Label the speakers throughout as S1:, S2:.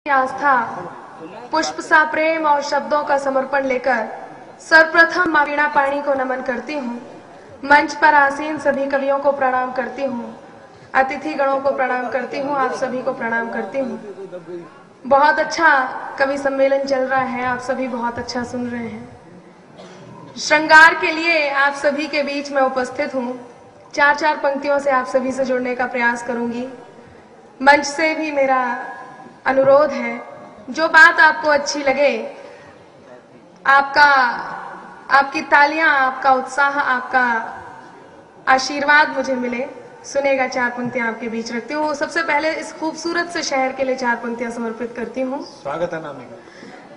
S1: आस्था, पुष्प सा प्रेम और शब्दों का समर्पण लेकर सर्वप्रथम मां वीणा पाणी को नमन करती हूँ। मंच पर आसीन सभी कवियों को प्रणाम करती हूँ, अतिथि गणों को प्रणाम करती हूँ, आप सभी को प्रणाम करती हूँ। बहुत अच्छा कवि सम्मेलन चल रहा है, आप सभी बहुत अच्छा सुन रहे हैं। श्रृंगार के लिए आप सभी के बीच में उपस्थित हूँ। चार चार पंक्तियों से आप सभी से जुड़ने का प्रयास करूंगी। मंच से भी मेरा अनुरोध है, जो बात आपको अच्छी लगे, आपकी तालियां, आपका उत्साह, आपका आशीर्वाद मुझे मिले। सुनेगा चार पंक्तियां आपके बीच रखती हूँ। सबसे पहले इस खूबसूरत से शहर के लिए चार पंक्तियां समर्पित करती हूँ।
S2: स्वागत है नामिका।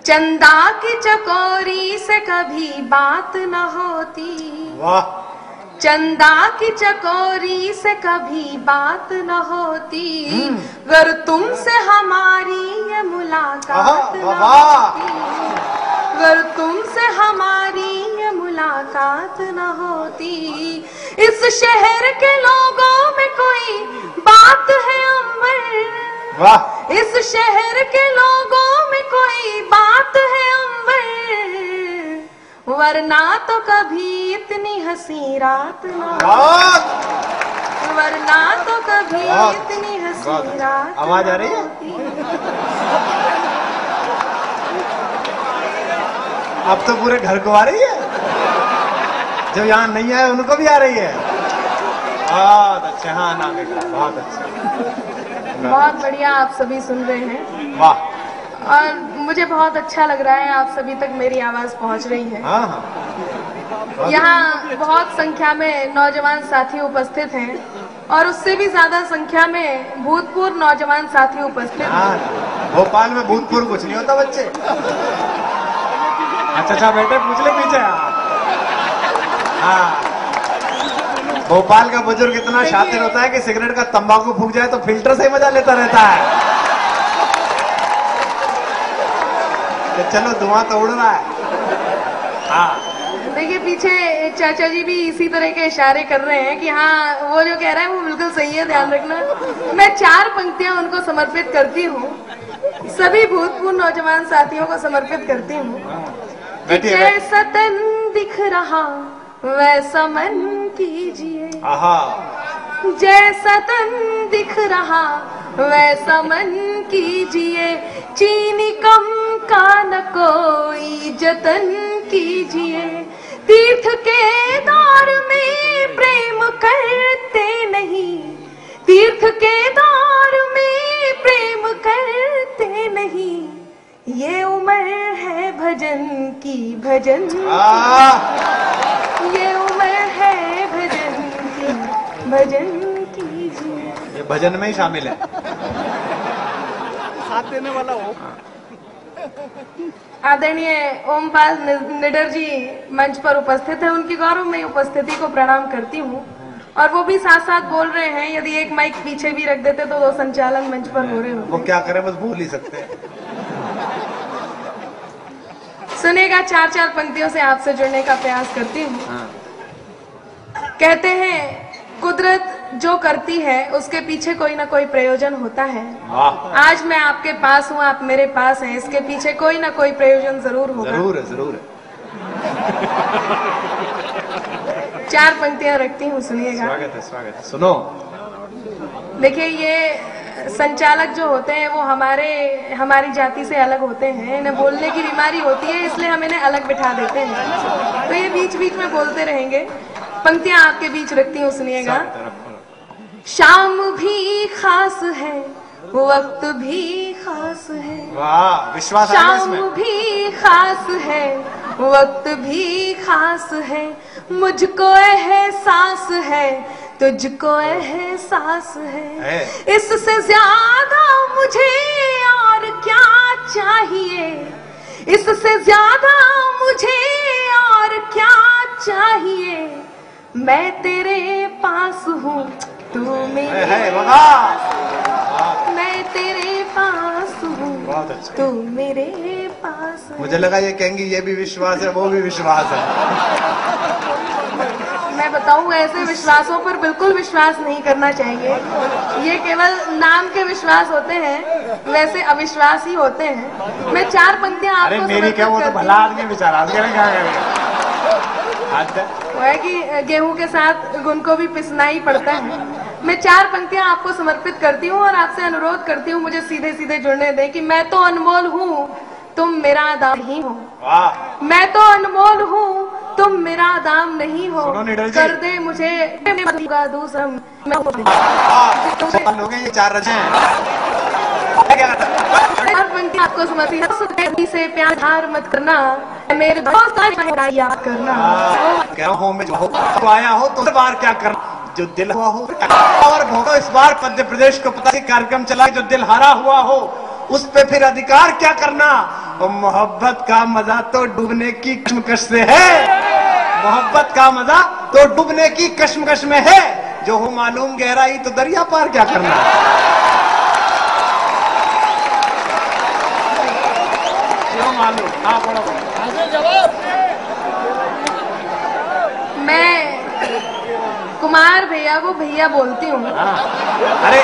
S1: चंदा की चकोरी से कभी बात न होती,
S2: वाह।
S1: चंदा की चकोरी से कभी बात न होती, अगर तुमसे हमारी ये मुलाकात न होती, अगर तुमसे हमारी ये मुलाकात न होती। इस शहर के लोगों में कोई बात है अंबर,
S2: वाह।
S1: इस शहर के लोगों में कोई बात है अंबर, वरना तो कभी इतनी हंसी रात ना, वरना तो कभी इतनी हंसी रात।
S2: आवाज आ रही है? अब तो पूरे घर को आ रही है, जो यहाँ नहीं आए उनको भी आ रही है। बहुत अच्छा। हाँ नामिका, बहुत अच्छा,
S1: बहुत बढ़िया। आप सभी सुन रहे हैं,
S2: वाह।
S1: और मुझे बहुत अच्छा लग रहा है आप सभी तक मेरी आवाज पहुंच रही है।
S2: हाँ हाँ।
S1: यहाँ बहुत संख्या में नौजवान साथी उपस्थित हैं, और उससे भी ज्यादा संख्या में भूतपूर्व नौजवान साथी उपस्थित हैं।
S2: भोपाल में भूतपूर्व कुछ नहीं होता बच्चे। अच्छा बेटे, पूछ ले पीछे। हाँ, भोपाल का बुजुर्ग इतना शातिर होता है कि सिगरेट का तंबाकू फूक जाए तो फिल्टर से ही मजा लेता रहता है। चलो धुआं तो उड़ रहा है। हाँ,
S1: देखिए पीछे चाचा जी भी इसी तरह के इशारे कर रहे हैं कि हाँ, वो जो कह रहा है वो बिल्कुल सही है, ध्यान रखना। मैं चार पंक्तियां उनको समर्पित करती हूँ, सभी भूतपूर्व नौजवान साथियों को समर्पित करती हूँ। जैसा तन दिख रहा वैसा मन कीजिए, जैसा तन दिख रहा वैसा मन कीजिए, चीनी कम का न कोई जतन कीजिए। तीर्थ के दौर में प्रेम करते नहीं, तीर्थ के दौर में प्रेम करते नहीं, ये उम्र है भजन की, भजन ये उम्र है भजन की, भजन कीजिए।
S2: ये भजन में ही शामिल है।
S3: साथ देने वाला हो।
S1: आदरणीय ओमपाल निडर जी मंच पर उपस्थित है, उनकी गौरव में उपस्थिति को प्रणाम करती हूँ। और वो भी साथ साथ बोल रहे हैं, यदि एक माइक पीछे भी रख देते तो वो संचालन मंच पर हो रहे हो।
S2: वो क्या करें, बस भूल ही सकते हैं।
S1: सुनेगा चार चार पंक्तियों से आपसे जुड़ने का प्रयास करती हूँ। कहते हैं कुदरत जो करती है उसके पीछे कोई ना कोई प्रयोजन होता है। आज मैं आपके पास हूँ, आप मेरे पास हैं, इसके पीछे कोई ना कोई प्रयोजन जरूर होगा।
S2: जरूर है, जरूर है।
S1: चार पंक्तियां रखती हूँ, सुनिएगा।
S2: स्वागत है, स्वागत है। सुनो,
S1: देखिए ये संचालक जो होते हैं वो हमारी जाति से अलग होते हैं, इन्हें बोलने की बीमारी होती है, इसलिए हम इन्हें अलग बिठा देते हैं, तो ये बीच बीच में बोलते रहेंगे। पंक्तियां आपके बीच रखती हूँ, सुनिएगा। शाम भी खास है, वक्त भी खास है,
S2: वाह, विश्वास है
S1: शाम
S2: इसमें।
S1: भी खास है, वक्त भी खास है, मुझको एहसास है, तुझको एहसास है, इससे ज्यादा मुझे और क्या चाहिए, इससे ज्यादा मुझे और क्या चाहिए, मैं तेरे पास हूँ तू मेरे पास, मैं तेरे पास हूँ तू मेरे पास।
S2: मुझे लगा ये कहेंगी ये भी विश्वास है, वो भी विश्वास है।
S1: मैं मैं बताऊं, ऐसे विश्वासों पर बिल्कुल विश्वास नहीं करना चाहिए। ये केवल नाम के विश्वास होते हैं, वैसे अविश्वास ही होते हैं। मैं 4 पंक्तियां आपको
S2: अरे मेरी क्या, वो तो भला आदमी बेचारा, क्या करेगा।
S1: वो है कि गेहूं के साथ गुण को भी पिसना ही पड़ता है। मैं 4 पंक्तियां आपको समर्पित करती हूँ और आपसे अनुरोध करती हूँ मुझे सीधे सीधे जुड़ने दें कि मैं तो अनमोल हूँ, तुम मेरा दाम नहीं हो। मैं तो अनमोल हूँ, तुम मेरा दाम नहीं हो। कर दे मुझे दूसरा।
S2: ये 4 रजे हैं।
S1: आपको समर्पित से प्यार मत करना, मेरे दोस्त याद करना।
S2: क्या हो में तो आया हो तो बार क्या करना, जो दिल हुआ हो और भोगो। इस बार मध्य प्रदेश को पता कार्यक्रम चला, जो दिल हारा हुआ हो उस पे फिर अधिकार क्या करना। और मोहब्बत का मजा तो डूबने की कश्मकश से है, मोहब्बत का मजा तो डूबने की कश्मकश में है। जो हो मालूम गहराई तो दरिया पार क्या करना। जो मालूम। हाँ बोलो।
S1: मैं कुमार भैया को भैया बोलती हूँ।
S2: अरे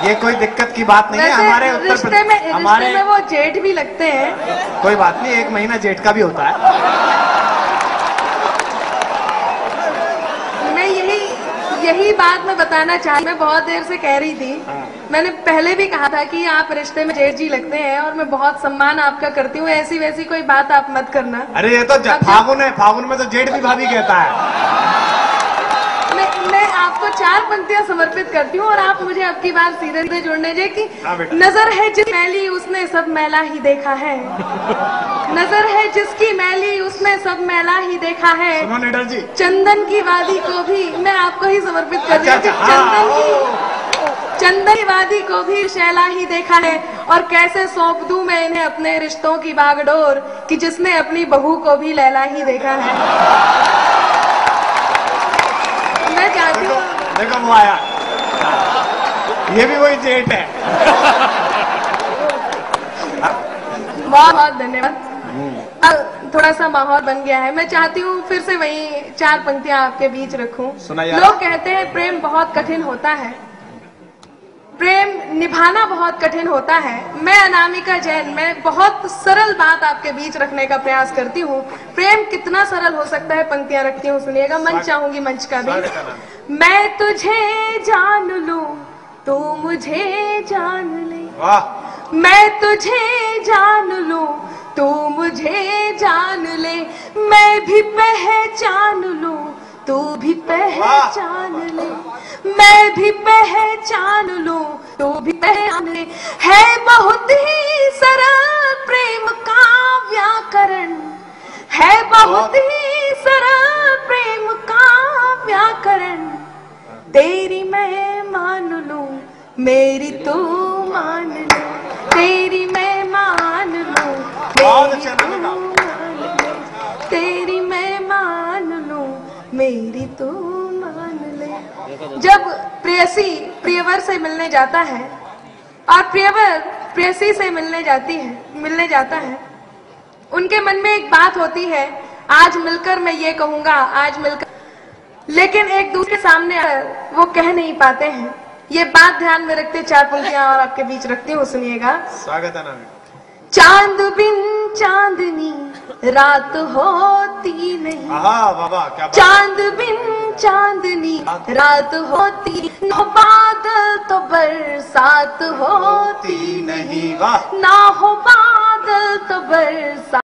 S2: ये कोई दिक्कत की बात नहीं है। हमारे
S1: रिश्ते में वो जेठ भी लगते हैं।
S2: कोई बात नहीं, 1 महीना जेठ का भी होता है।
S1: मैं यही बात मैं बताना चाहती, मैं बहुत देर से कह रही थी। मैंने पहले भी कहा था कि आप रिश्ते में जेठ जी लगते हैं और मैं बहुत सम्मान आपका करती हूँ। ऐसी वैसी कोई बात आप मत करना।
S2: अरे ये तो फागुन है, फागुन में तो जेठ भी भाभी कहता है।
S1: मैं आपको 4 पंक्तियां समर्पित करती हूँ और आप मुझे अब की बार सीधे सीधे जोड़ने दे कि नजर है जिस मैली उसने सब मैला ही देखा है। नजर है जिसकी मैली उसने सब मैला ही देखा है।
S2: जी।
S1: चंदन की वादी को भी मैं आपको ही समर्पित कर रही हूँ। चंदन की वादी को भी शैला ही देखा है। और कैसे सौंप दूं मैं इन्हें अपने रिश्तों की बागडोर कि जिसने अपनी बहू को भी लैला ही देखा है। मैं चाहती हूँ,
S2: देखो वो आया, ये भी वही जेठ है।
S1: बहुत बहुत धन्यवाद। अब थोड़ा सा माहौल बन गया है, मैं चाहती हूँ फिर से वही 4 पंक्तियां आपके बीच रखूं। लोग कहते हैं प्रेम बहुत कठिन होता है, प्रेम निभाना बहुत कठिन होता है। मैं अनामिका जैन, मैं बहुत सरल बात आपके बीच रखने का प्रयास करती हूँ। प्रेम कितना सरल हो सकता है, पंक्तियां रखती हूँ, सुनिएगा। मंच चाहूंगी, मंच का भी। मैं तुझे जान लूं, तू मुझे जान ले। मैं तुझे जान लूं, तू मुझे जान ले। मैं भी पहचान लूं, तू भी पहचान ले। मैं भी पहचान लूं, तू भी पहचान ले। है बहुत ही सरल प्रेम का व्याकरण, है बहुत ही सरल प्रेम का व्याकरण। तेरी मैं मान लूं, मेरी तू मान ले। तेरी मैं मान लूं, मेरी तू मान ले। तेरी मैं मान लूं, मेरी तू मान ले। जब प्रेयसी प्रियवर से मिलने जाता है और प्रियवर प्रेयसी से मिलने जाता है, उनके मन में एक बात होती है, आज मिलकर मैं ये कहूंगा, आज मिलकर, लेकिन एक दूसरे के सामने वो कह नहीं पाते हैं। ये बात ध्यान में रखते 4 पंक्तियां और आपके बीच रखती हूँ, सुनिएगा।
S2: स्वागत है ना।
S1: चांद बिन चांदनी रात होती नहीं।
S2: बाबा क्या बात।
S1: चांद बिन चांदनी रात होती, न बादल तो बरसात होती नहीं। ना हो बादल तो बरसात